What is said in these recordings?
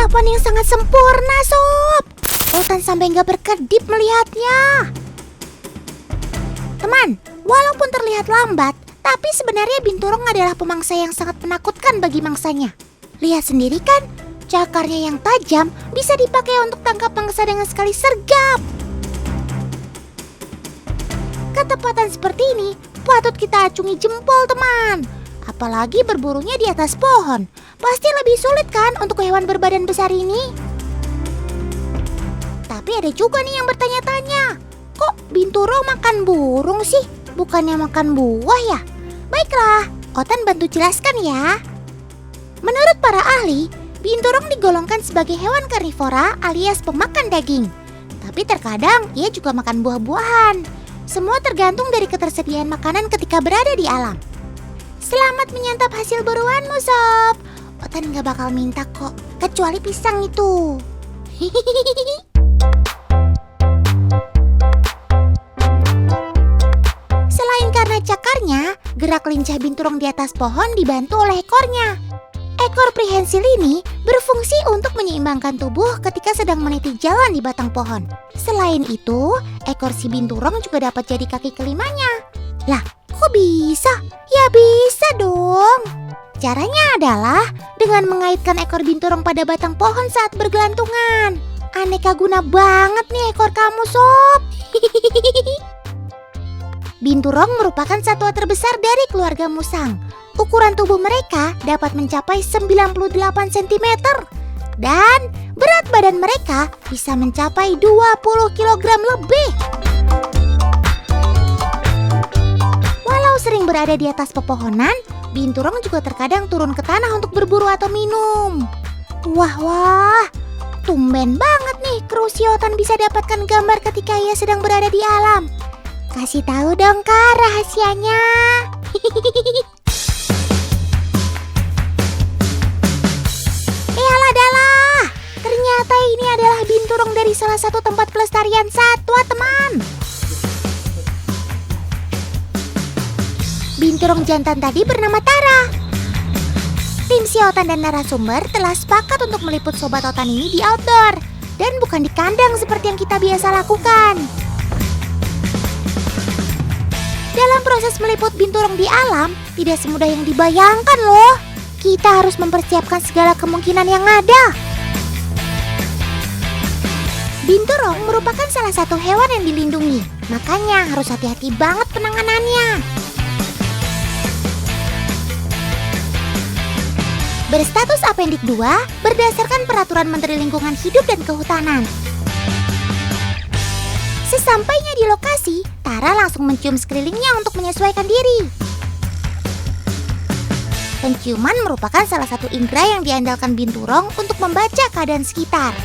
Persiapan yang sangat sempurna, Sob. Otan sampai nggak berkedip melihatnya. Teman, walaupun terlihat lambat, tapi sebenarnya binturong adalah pemangsa yang sangat menakutkan bagi mangsanya. Lihat sendiri kan, cakarnya yang tajam bisa dipakai untuk tangkap mangsa dengan sekali sergap. Ketepatan seperti ini patut kita acungi jempol, teman. Apalagi berburunya di atas pohon. Pasti lebih sulit kan untuk hewan berbadan besar ini? Tapi ada juga nih yang bertanya-tanya, kok binturong makan burung sih? Bukannya makan buah ya? Baiklah, Otan bantu jelaskan ya. Menurut para ahli, binturong digolongkan sebagai hewan karnivora alias pemakan daging. Tapi terkadang ia juga makan buah-buahan. Semua tergantung dari ketersediaan makanan ketika berada di alam. Selamat menyantap hasil buruanmu, Sob. Otan gak bakal minta kok, kecuali pisang itu. Selain karena cakarnya, gerak lincah binturong di atas pohon dibantu oleh ekornya. Ekor prihensil ini berfungsi untuk menyeimbangkan tubuh ketika sedang meniti jalan di batang pohon. Selain itu, ekor si binturong juga dapat jadi kaki kelimanya. Lah, kok bisa? Ya bisa dong. Caranya adalah dengan mengaitkan ekor binturong pada batang pohon saat bergelantungan. Aneka guna banget nih ekor kamu, Sob. Binturong merupakan satwa terbesar dari keluarga musang. Ukuran tubuh mereka dapat mencapai 98 cm. Dan berat badan mereka bisa mencapai 20 kg lebih. Walau sering berada di atas pepohonan, binturong juga terkadang turun ke tanah untuk berburu atau minum. Wah, tumben banget nih kru si Otan bisa dapatkan gambar ketika ia sedang berada di alam. Kasih tahu dong Kak rahasianya. Dalah, ternyata ini adalah binturong dari salah satu tempat pelestarian satwa, teman. Binturong jantan tadi bernama Tara. Tim si Otan dan narasumber telah sepakat untuk meliput sobat Otan ini di outdoor dan bukan di kandang seperti yang kita biasa lakukan. Dalam proses meliput binturong di alam, tidak semudah yang dibayangkan loh. Kita harus mempersiapkan segala kemungkinan yang ada. Binturong merupakan salah satu hewan yang dilindungi, makanya harus hati-hati banget penanganannya. Berstatus Apendik 2 berdasarkan Peraturan Menteri Lingkungan Hidup dan Kehutanan. Sesampainya di lokasi, Tara langsung mencium sekelilingnya untuk menyesuaikan diri. Penciuman merupakan salah satu indera yang diandalkan binturong untuk membaca keadaan sekitar.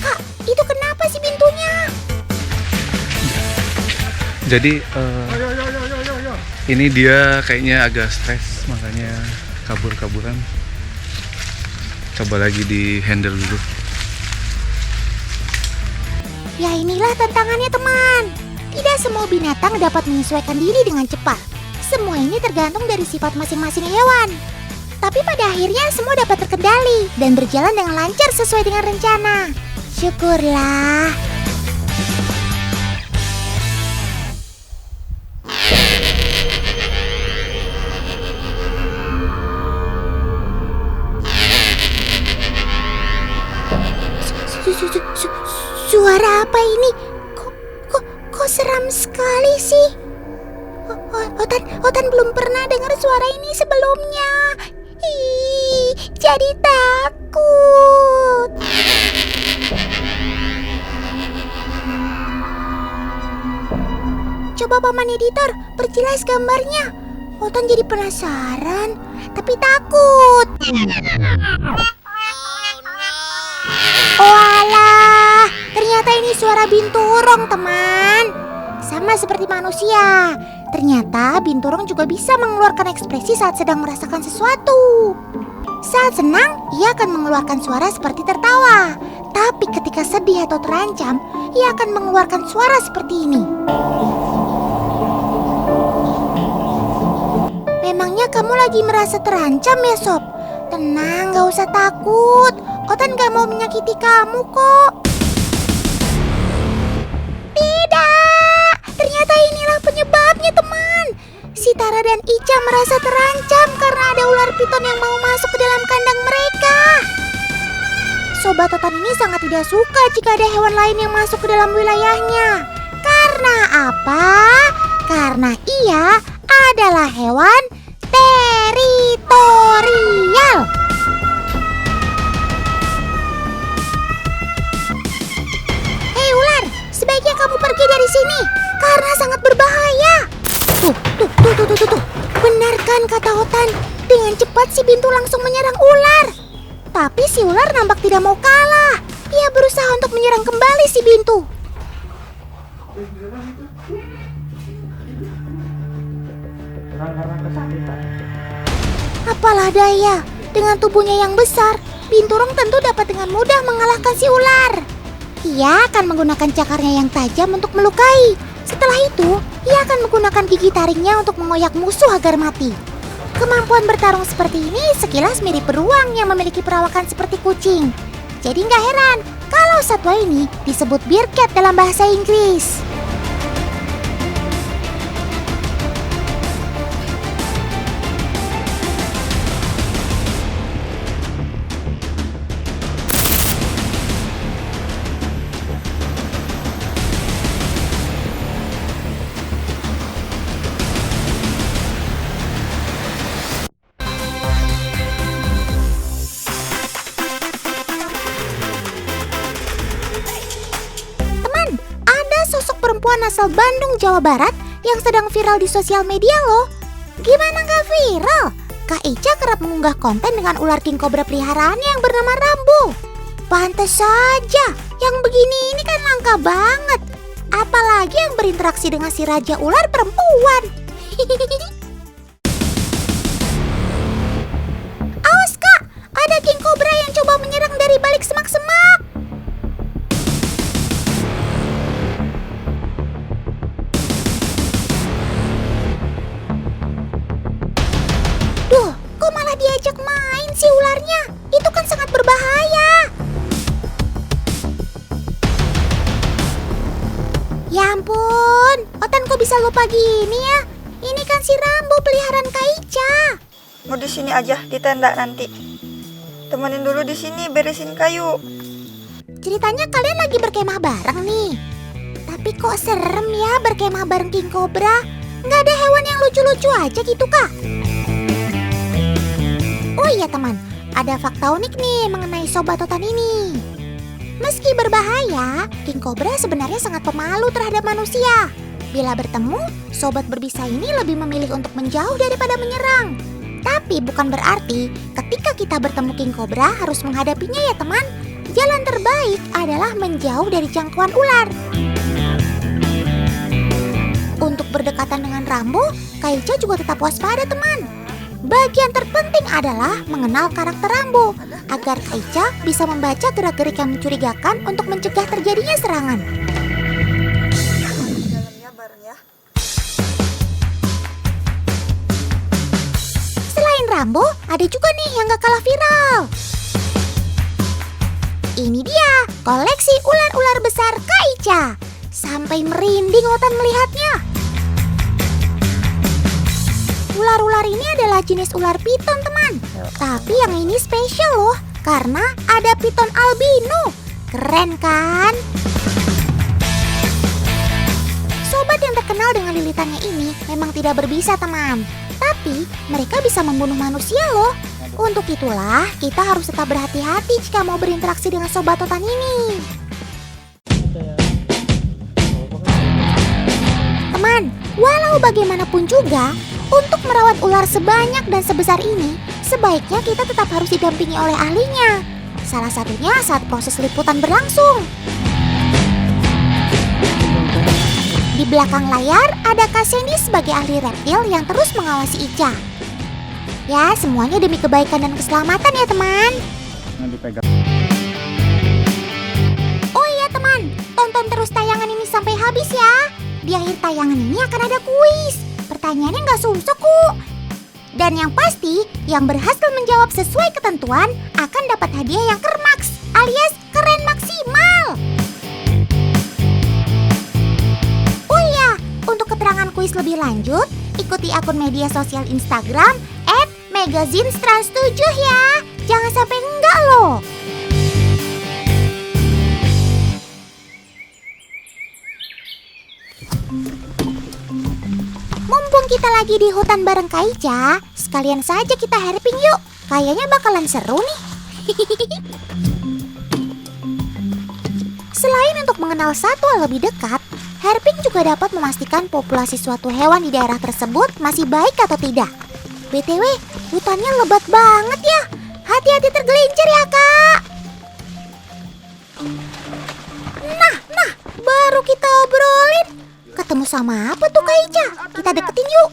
Kak, itu kenapa sih pintunya? Jadi ini dia kayaknya agak stres, makanya kabur-kaburan. Coba lagi di handle dulu. Ya inilah tantangannya, teman. Tidak semua binatang dapat menyesuaikan diri dengan cepat. Semua ini tergantung dari sifat masing-masing hewan. Tapi pada akhirnya semua dapat terkendali dan berjalan dengan lancar sesuai dengan rencana. Syukurlah. Suara apa ini? Kok seram sekali sih? Otan belum pernah dengar suara ini sebelumnya. Jadi takut. Coba Paman Editor perjelas gambarnya. Otan jadi penasaran, tapi takut. Oh alah, ternyata ini suara binturong, teman. Sama seperti manusia, ternyata binturong juga bisa mengeluarkan ekspresi saat sedang merasakan sesuatu. Saat senang, ia akan mengeluarkan suara seperti tertawa. Tapi ketika sedih atau terancam, ia akan mengeluarkan suara seperti ini. Memangnya kamu lagi merasa terancam ya, Sob? Tenang, gak usah takut. Otan gak mau menyakiti kamu kok. Tidak, ternyata inilah penyebabnya teman. Si Tara dan Ica merasa terancam karena ada ular piton yang mau masuk ke dalam kandang mereka. Sobat Otan ini sangat tidak suka jika ada hewan lain yang masuk ke dalam wilayahnya. Karena apa? Karena ia adalah hewan teritorial. Hei ular, sebaiknya kamu pergi dari sini karena sangat berbahaya. Tuh. Benar kan kata Otan? Dengan cepat si Bintu langsung menyerang ular. Tapi si ular nampak tidak mau kalah. Ia berusaha untuk menyerang kembali si Bintu. Apalah daya, dengan tubuhnya yang besar, Binturong tentu dapat dengan mudah mengalahkan si ular. Ia akan menggunakan cakarnya yang tajam untuk melukai. Setelah itu, ia akan menggunakan gigi taringnya untuk mengoyak musuh agar mati. Kemampuan bertarung seperti ini sekilas mirip beruang yang memiliki perawakan seperti kucing. Jadi nggak heran kalau satwa ini disebut bearcat dalam bahasa Inggris. Perempuan asal Bandung, Jawa Barat yang sedang viral di sosial media loh. Gimana gak viral? Kak Ica kerap mengunggah konten dengan ular king cobra peliharaannya yang bernama Rambo. Pantes saja, yang begini ini kan langka banget. Apalagi yang berinteraksi dengan si raja ular perempuan. Awas Kak, ada king cobra yang coba menyerang dari balik semak-semak. Diajak main si ularnya, itu kan sangat berbahaya. Ya ampun, Otan kok bisa lupa gini ya? Ini kan si Rambo peliharaan Kak Ica. Mau di sini aja di tenda nanti. Temenin dulu di sini beresin kayu. Ceritanya kalian lagi berkemah bareng nih. Tapi kok serem ya berkemah bareng king cobra? Nggak ada hewan yang lucu-lucu aja gitu Kak? Oh iya teman, ada fakta unik nih mengenai Sobat Otan ini. Meski berbahaya, king cobra sebenarnya sangat pemalu terhadap manusia. Bila bertemu, sobat berbisa ini lebih memilih untuk menjauh daripada menyerang. Tapi bukan berarti ketika kita bertemu king cobra harus menghadapinya ya teman. Jalan terbaik adalah menjauh dari jangkauan ular. Untuk berdekatan dengan Rambo, Kak Ica juga tetap waspada teman. Bagian terpenting adalah mengenal karakter Rambo agar Kak Ica bisa membaca gerak-gerik yang mencurigakan untuk mencegah terjadinya serangan. Dalamnya bareng ya. Selain Rambo, ada juga nih yang gak kalah viral. Ini dia, koleksi ular-ular besar Kak Ica. Sampai merinding Otan melihatnya. Ular-ular ini adalah jenis ular piton teman. Tapi yang ini spesial loh, karena ada piton albino. Keren kan? Sobat yang terkenal dengan lilitannya ini memang tidak berbisa teman. Tapi mereka bisa membunuh manusia loh. Untuk itulah kita harus tetap berhati-hati jika mau berinteraksi dengan Sobat Otan ini. Teman, walau bagaimanapun juga, untuk merawat ular sebanyak dan sebesar ini, sebaiknya kita tetap harus didampingi oleh ahlinya. Salah satunya saat proses liputan berlangsung. Di belakang layar ada Kak Sandy sebagai ahli reptil yang terus mengawasi Ica. Ya, semuanya demi kebaikan dan keselamatan ya teman. Oh iya teman, tonton terus tayangan ini sampai habis ya. Di akhir tayangan ini akan ada kuis. Pertanyaannya nggak susah kok. Dan yang pasti, yang berhasil menjawab sesuai ketentuan akan dapat hadiah yang kermaks alias keren maksimal. Oh iya, untuk keterangan kuis lebih lanjut, ikuti akun media sosial Instagram @magazinestrans7 ya. Jangan sampai enggak loh. Mumpung kita lagi di hutan bareng Kaica, sekalian saja kita herping yuk. Kayaknya bakalan seru nih. Selain untuk mengenal satwa lebih dekat, herping juga dapat memastikan populasi suatu hewan di daerah tersebut masih baik atau tidak. BTW, hutannya lebat banget ya. Hati-hati tergelincir ya, Kak. Nah, baru kita obrolin. Ketemu sama apa tuh, Kak Ica? Kita deketin yuk.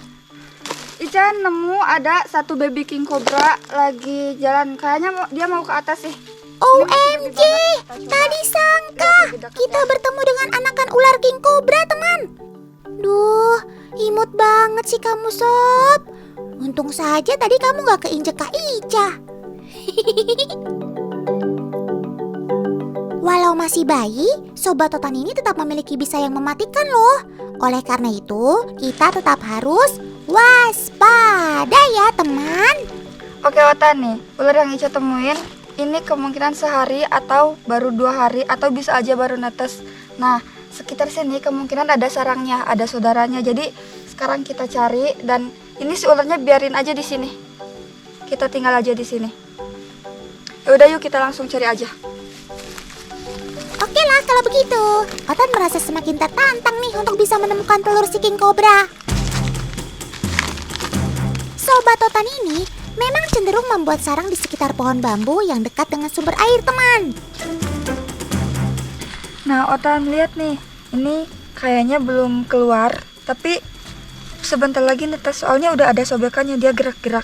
Ica nemu ada satu baby king cobra lagi jalan. Kayaknya dia mau ke atas sih. OMG, tadi sangka kita bertemu dengan anakan ular king cobra, teman. Duh, imut banget sih kamu, Sob. Untung saja tadi kamu gak keinjek Kak Ica. Walau masih bayi, Sobat Otan ini tetap memiliki bisa yang mematikan loh. Oleh karena itu, kita tetap harus waspada ya teman. Oke Otan nih, ular yang Ica temuin ini kemungkinan sehari atau baru 2 hari atau bisa aja baru netes. Nah, sekitar sini kemungkinan ada sarangnya, ada saudaranya. Jadi sekarang kita cari dan ini si ularnya biarin aja di sini. Kita tinggal aja di sini. Ya udah yuk kita langsung cari aja. Oke lah kalau begitu. Otan merasa semakin tertantang nih untuk bisa menemukan telur si king cobra. Sobat Otan ini memang cenderung membuat sarang di sekitar pohon bambu yang dekat dengan sumber air, teman. Nah Otan lihat nih, ini kayaknya belum keluar, tapi sebentar lagi netes soalnya udah ada sobekannya, dia gerak-gerak.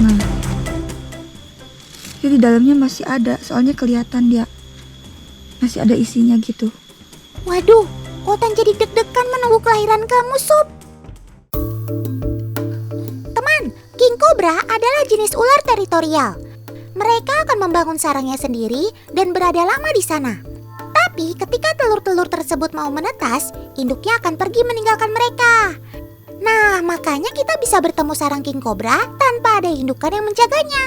Nah, jadi di dalamnya masih ada, soalnya kelihatan dia masih ada isinya gitu. Waduh, Otan jadi deg-degan menunggu kelahiran kamu, Sob. Teman, king cobra adalah jenis ular teritorial. Mereka akan membangun sarangnya sendiri dan berada lama di sana. Tapi ketika telur-telur tersebut mau menetas, induknya akan pergi meninggalkan mereka. Nah, makanya kita bisa bertemu sarang king cobra tanpa ada indukan yang menjaganya.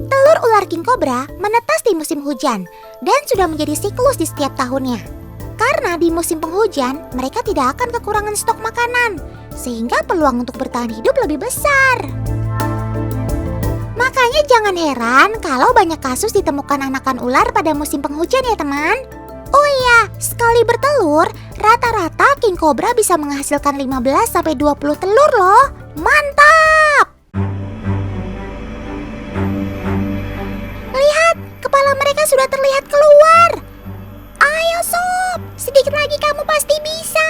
Telur ular king cobra menetas di musim hujan dan sudah menjadi siklus di setiap tahunnya. Karena di musim penghujan, mereka tidak akan kekurangan stok makanan, sehingga peluang untuk bertahan hidup lebih besar. Makanya jangan heran kalau banyak kasus ditemukan anakan ular pada musim penghujan ya teman. Oh iya, sekali bertelur, rata-rata king cobra bisa menghasilkan 15-20 telur loh. Mantap! Lihat, kepala mereka sudah terlihat keluar. Ayo Sob, sedikit lagi kamu pasti bisa.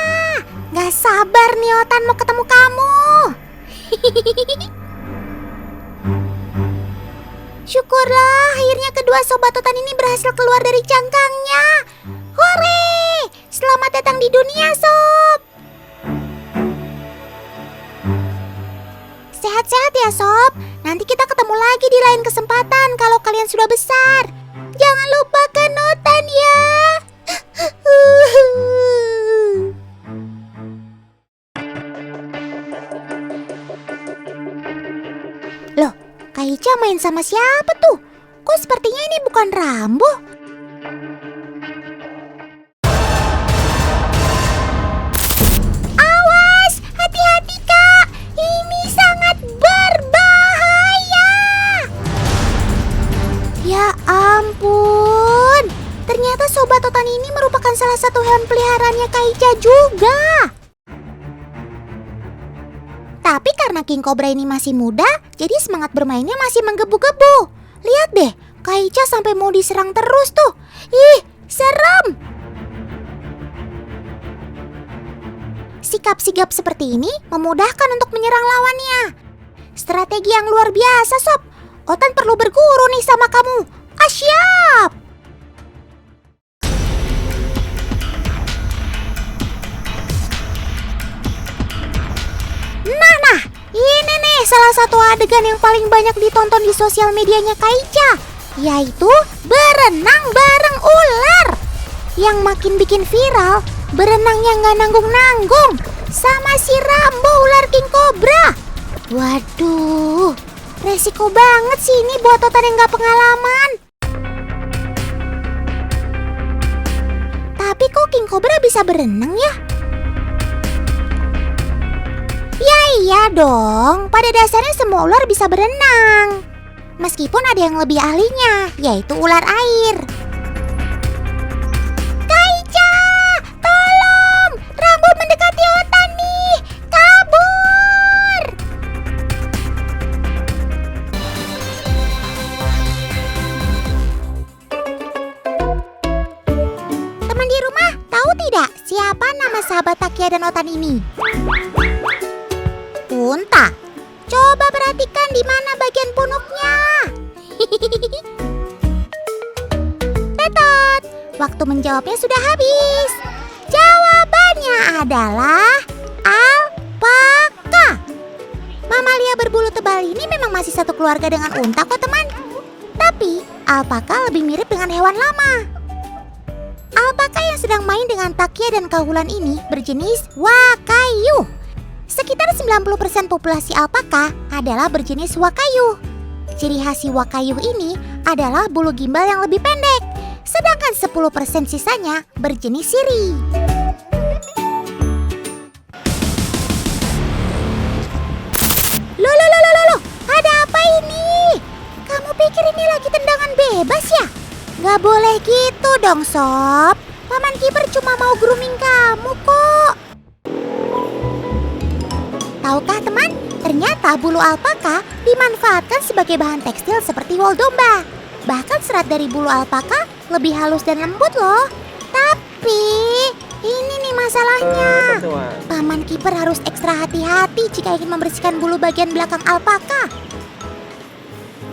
Gak sabar nih Otan mau ketemu kamu. Syukurlah akhirnya kedua Sobat Otan ini berhasil keluar dari cangkangnya. Hore! Selamat datang di dunia Sob. Sehat-sehat ya Sob. Nanti kita ketemu lagi di lain kesempatan kalau kalian sudah besar. Jangan lupakan Otan ya. Loh, Kak Ica main sama siapa tuh? Kok sepertinya ini bukan Rambo? Awas, hati-hati Kak. Ini sangat berbahaya. Ya ampun, ternyata Sobat Otan ini merupakan salah satu hewan peliharaannya Kak Ica juga. Tapi karena king cobra ini masih muda, jadi semangat bermainnya masih menggebu-gebu. Lihat deh, Kak Ica sampai mau diserang terus tuh. Ih, serem. Sikap sigap seperti ini memudahkan untuk menyerang lawannya. Strategi yang luar biasa, Sob. Otan perlu berguru nih sama kamu. Siap! salah satu adegan yang paling banyak ditonton di sosial medianya Kak Ica, yaitu berenang bareng ular. Yang makin bikin viral, berenangnya nggak nanggung-nanggung sama si Rambo ular king cobra. Waduh, resiko banget sih ini buat Otan yang nggak pengalaman. Tapi kok king cobra bisa berenang ya? Ya iya dong, pada dasarnya semua ular bisa berenang. Meskipun ada yang lebih ahlinya, yaitu ular air. Kak Ica, tolong! Rambo mendekati Otan nih! Kabur! Teman di rumah, tahu tidak siapa nama sahabat Takia dan Otan ini? Unta. Coba perhatikan di mana bagian punuknya. Tetot, waktu menjawabnya sudah habis. Jawabannya adalah alpaka. Mamalia berbulu tebal ini memang masih satu keluarga dengan unta kok teman. Tapi alpaka lebih mirip dengan hewan lama. Alpaka yang sedang main dengan Takia dan Kaulan ini berjenis Wakayu. Sekitar 90% populasi alpaka adalah berjenis Wakayu. Ciri khas si Wakayu ini adalah bulu gimbal yang lebih pendek, sedangkan 10% sisanya berjenis siri. Loh, ada apa ini? Kamu pikir ini lagi tendangan bebas ya? Gak boleh gitu dong sob. Paman kiper cuma mau grooming kamu kok. Tahukah teman, ternyata bulu alpaka dimanfaatkan sebagai bahan tekstil seperti wol domba. Bahkan serat dari bulu alpaka lebih halus dan lembut loh. Tapi ini nih masalahnya. Paman kiper harus ekstra hati-hati jika ingin membersihkan bulu bagian belakang alpaka.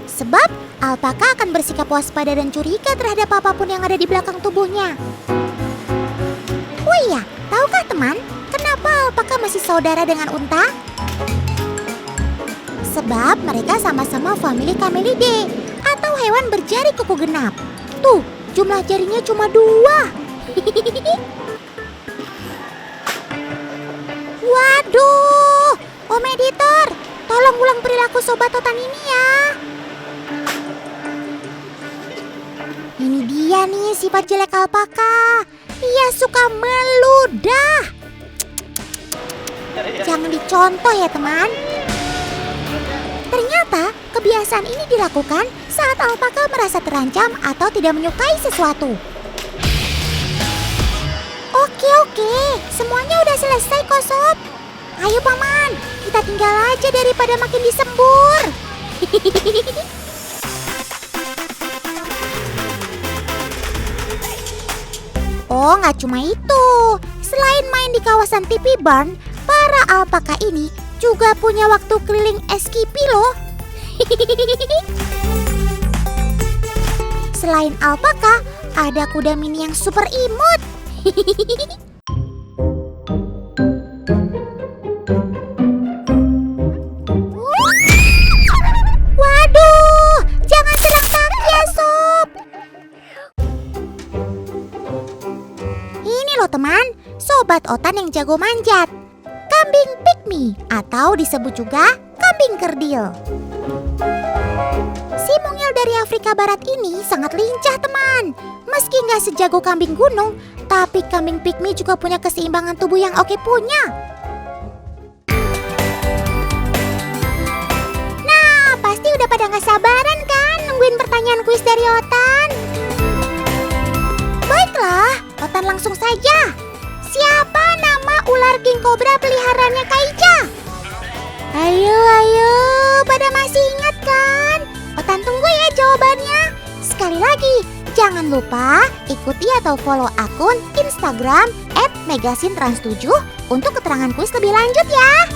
Sebab alpaka akan bersikap waspada dan curiga terhadap apapun yang ada di belakang tubuhnya. Oh iya, tahukah teman, kenapa alpaka masih saudara dengan unta? Sebab mereka sama-sama famili Camelidae atau hewan berjari kuku genap. Tuh, jumlah jarinya cuma 2. Waduh, Om Editor, tolong ulang perilaku sobat Otan ini ya. Ini dia nih sifat jelek alpaka. Ia suka meludah. Jangan dicontoh ya teman. Ternyata kebiasaan ini dilakukan saat alpaka merasa terancam atau tidak menyukai sesuatu. Oke, semuanya udah selesai kok sob. Ayo paman, kita tinggal aja daripada makin disembur. Oh, nggak cuma itu. Selain main di kawasan TV Barn, para alpaka ini juga punya waktu keliling SKP loh. Selain alpaka, ada kuda mini yang super imut. Waduh, jangan serang Takia sob. Ini loh teman, sobat Otan yang jago manjat. Kambing pygmy atau disebut juga kambing kerdil. Si mungil dari Afrika Barat ini sangat lincah teman. Meski nggak sejago kambing gunung, tapi kambing pygmy juga punya keseimbangan tubuh yang oke punya. Nah, pasti udah pada nggak sabaran kan nungguin pertanyaan kuis dari Otan? Baiklah, Otan langsung saja. Siapa nama ular king cobra peliharaannya Kak Ica? Ayo, pada masih ingat kan? Otan tunggu ya jawabannya. Sekali lagi, jangan lupa ikuti atau follow akun Instagram @megasintrans7 untuk keterangan kuis lebih lanjut ya.